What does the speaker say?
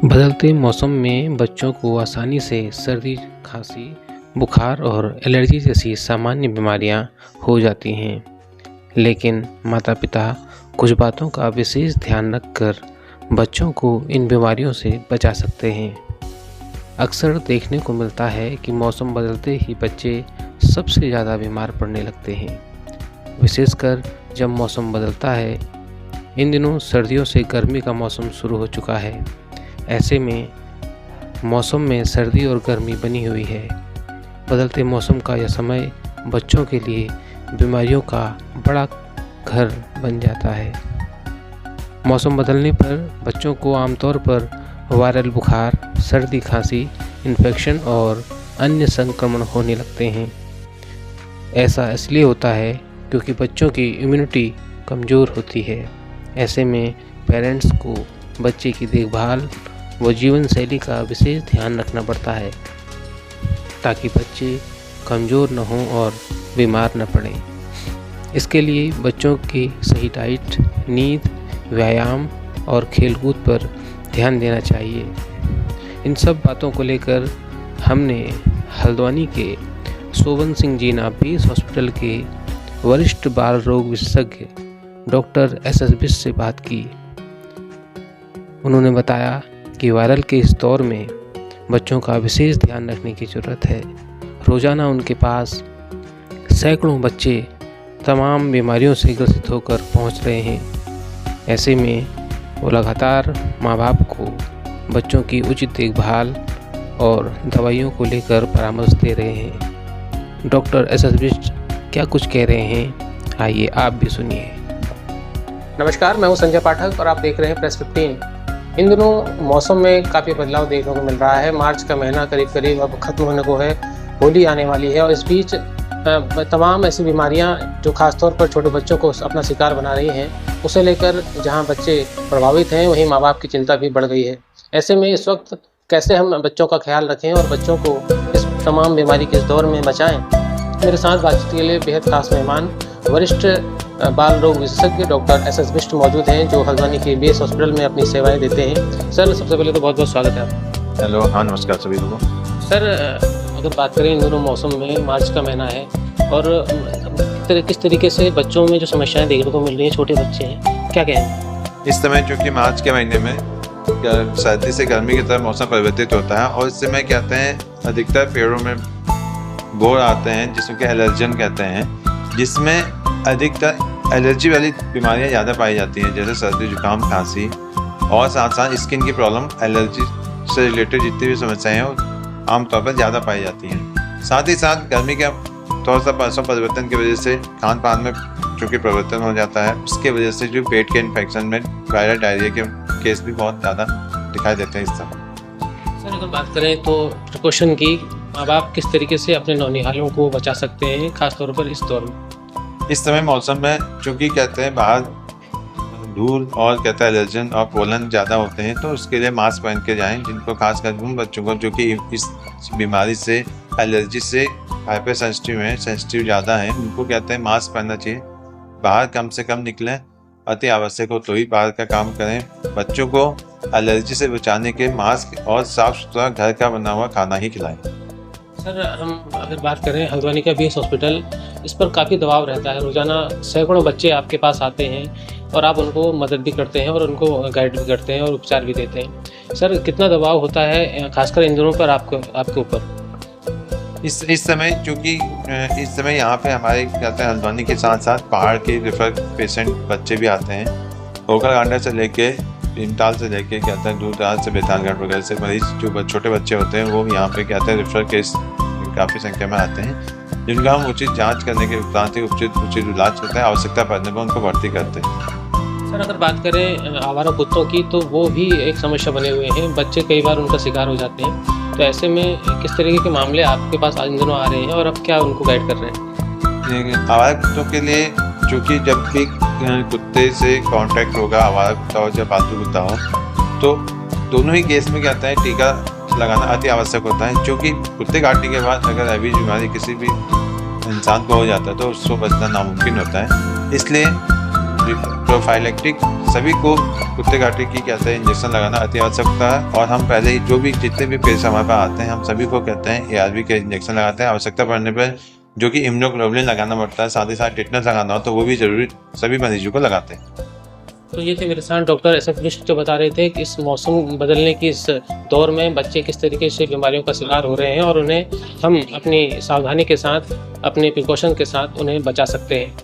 बदलते मौसम में बच्चों को आसानी से सर्दी, खांसी, बुखार और एलर्जी जैसी सामान्य बीमारियां हो जाती हैं, लेकिन माता-पिता कुछ बातों का विशेष ध्यान रखकर बच्चों को इन बीमारियों से बचा सकते हैं। अक्सर देखने को मिलता है कि मौसम बदलते ही बच्चे सबसे ज़्यादा बीमार पड़ने लगते हैं, विशेषकर जब मौसम बदलता है। इन दिनों सर्दियों से गर्मी का मौसम शुरू हो चुका है। ऐसे में मौसम में सर्दी और गर्मी बनी हुई है। बदलते मौसम का यह समय बच्चों के लिए बीमारियों का बड़ा घर बन जाता है। मौसम बदलने पर बच्चों को आमतौर पर वायरल बुखार, सर्दी, खांसी, इन्फेक्शन और अन्य संक्रमण होने लगते हैं। ऐसा इसलिए होता है क्योंकि बच्चों की इम्यूनिटी कमज़ोर होती है। ऐसे में पेरेंट्स को बच्चे की देखभाल व जीवन शैली का विशेष ध्यान रखना पड़ता है ताकि बच्चे कमज़ोर न हों और बीमार न पड़ें। इसके लिए बच्चों की सही डाइट, नींद, व्यायाम और खेलकूद पर ध्यान देना चाहिए। इन सब बातों को लेकर हमने हल्द्वानी के सोवन सिंह जीना पीस हॉस्पिटल के वरिष्ठ बाल रोग विशेषज्ञ डॉक्टर एस.एस. बिष्ट से बात की। उन्होंने बताया कि वायरल के इस दौर में बच्चों का विशेष ध्यान रखने की ज़रूरत है। रोज़ाना उनके पास सैकड़ों बच्चे तमाम बीमारियों से ग्रसित होकर पहुंच रहे हैं। ऐसे में वो लगातार माँ बाप को बच्चों की उचित देखभाल और दवाइयों को लेकर परामर्श दे रहे हैं। Doctor SS. बिष्ट क्या कुछ कह रहे हैं, आइए आप भी सुनिए। नमस्कार, मैं हूं संजय पाठक और आप देख रहे हैं प्रेस 15। इन दिनों मौसम में काफ़ी बदलाव देखने को मिल रहा है। मार्च का महीना करीब करीब अब खत्म होने को है, होली आने वाली है और इस बीच तमाम ऐसी बीमारियां जो खासतौर पर छोटे बच्चों को अपना शिकार बना रही हैं, उसे लेकर जहां बच्चे प्रभावित हैं वहीं माँ बाप की चिंता भी बढ़ गई है। ऐसे में इस वक्त कैसे हम बच्चों का ख्याल रखें और बच्चों को इस तमाम बीमारी के इस दौर में बचाएँ, मेरे साथ बातचीत के लिए बेहद खास मेहमान वरिष्ठ बाल रोग विशेषज्ञ डॉक्टर एस.एस. बिष्ट मौजूद हैं, जो हल्द्वानी के बीएस हॉस्पिटल में अपनी सेवाएं देते हैं। सर, सबसे पहले तो बहुत बहुत स्वागत है आपका। हेलो, हाँ नमस्कार सभी लोगों को। सर, अगर बात करें इन दोनों मौसम में, मार्च का महीना है और किस तरीके से बच्चों में जो समस्याएं देखने को मिल रही हैं, छोटे बच्चे हैं, क्या कहें? इस समय चूँकि मार्च के महीने में सर्दी से गर्मी की तरफ मौसम परिवर्तित होता है और इस समय कहते हैं अधिकतर पेड़ों में बोर आते हैं जिसको एलर्जन कहते हैं, जिसमें अधिकतर एलर्जी वाली बीमारियां ज़्यादा पाई जाती हैं, जैसे सर्दी, जुकाम, खांसी और साथ साथ स्किन की प्रॉब्लम, एलर्जी से रिलेटेड जितनी भी समस्याएं हैं वो आमतौर पर ज़्यादा पाई जाती हैं। साथ ही साथ गर्मी के थोड़ा सा मौसम परिवर्तन की वजह से खान पान में चूँकि परिवर्तन हो जाता है, उसके वजह से जो पेट के इन्फेक्शन में वायरल डायरिया के केस भी बहुत ज़्यादा दिखाई देते हैं इस समय। सर, अगर बात करें तो प्रिकॉशन की, माँ बाप किस तरीके से अपने नौनिहालों को बचा सकते हैं खासतौर पर इस दौर में? इस समय मौसम में चूँकि कहते हैं बाहर धूल और कहते हैं एलर्जन और पोलन ज़्यादा होते हैं, तो उसके लिए मास्क पहन के जाएं। जिनको खासकर उन बच्चों को जो कि इस बीमारी से, एलर्जी से हाइपर सेंसिटिव हैं, सेंसिटिव ज़्यादा हैं, उनको कहते हैं मास्क पहनना चाहिए। बाहर कम से कम निकलें, अति आवश्यक हो तो ही बाहर का काम करें। बच्चों को एलर्जी से बचाने के मास्क और साफ़ सुथरा घर का बना हुआ खाना ही खिलाएं। सर, हम अगर बात करें हल्द्वानी का बीएस हॉस्पिटल, इस पर काफ़ी दबाव रहता है। रोज़ाना सैकड़ों बच्चे आपके पास आते हैं और आप उनको मदद भी करते हैं और उनको गाइड भी करते हैं और उपचार भी देते हैं। सर, कितना दबाव होता है खासकर इन दिनों पर आपके ऊपर? इस समय चूँकि इस समय यहाँ पे हमारे कहते हैं हल्द्वानी के साथ साथ पहाड़ के रेफर पेशेंट बच्चे भी आते हैं। ओखलकांडा से लेके भीमताल से लेके कहते हैं दूरदराज से, बेतालगढ़ वगैरह से मरीज जो छोटे बच्चे होते हैं वो यहाँ पे कहते हैं रेफर केस काफ़ी संख्या में आते हैं, जिनका हम उचित जांच करने के उपरांत ही उचित इलाज करते हैं। आवश्यकता पड़ने पर उनको भर्ती करते हैं। सर, अगर बात करें आवारा कुत्तों की, तो वो भी एक समस्या बने हुए हैं। बच्चे कई बार उनका शिकार हो जाते हैं, तो ऐसे में किस तरीके के मामले आपके पास इन दिनों आ रहे हैं और अब क्या उनको गाइड कर रहे हैं? आवारा कुत्तों के लिए चूँकि जब भी कुत्ते से कांटेक्ट होगा, आवारा कुत्ता हो या पालतू कुत्ता हो, तो दोनों ही केस में कहता है टीका लगाना अति आवश्यक होता है। क्योंकि कुत्ते काटने के बाद अगर हैवी बीमारी किसी भी इंसान को हो जाता है तो उसको बचना नामुमकिन होता है। इसलिए प्रोफाइलेक्टिक सभी को कुत्ते काटे की कहते हैं इंजेक्शन लगाना अति आवश्यकता है। और हम पहले ही जो भी जितने भी पेशेंट हमारे पास आते हैं हम सभी को कहते हैं ARV के इंजेक्शन लगाते हैं। आवश्यकता पड़ने पर जो कि इम्यूनोग्लोबुलिन लगाना पड़ता है, साथ ही साथ टिटनेस लगाना हो तो वो भी जरूरी सभी मरीजों को लगाते हैं। तो ये थे मेरे साथ डॉक्टर SF बिष्ट जो बता रहे थे कि इस मौसम बदलने की इस दौर में बच्चे किस तरीके से बीमारियों का शिकार हो रहे हैं और उन्हें हम अपनी सावधानी के साथ, अपने प्रिकॉशन के साथ उन्हें बचा सकते हैं।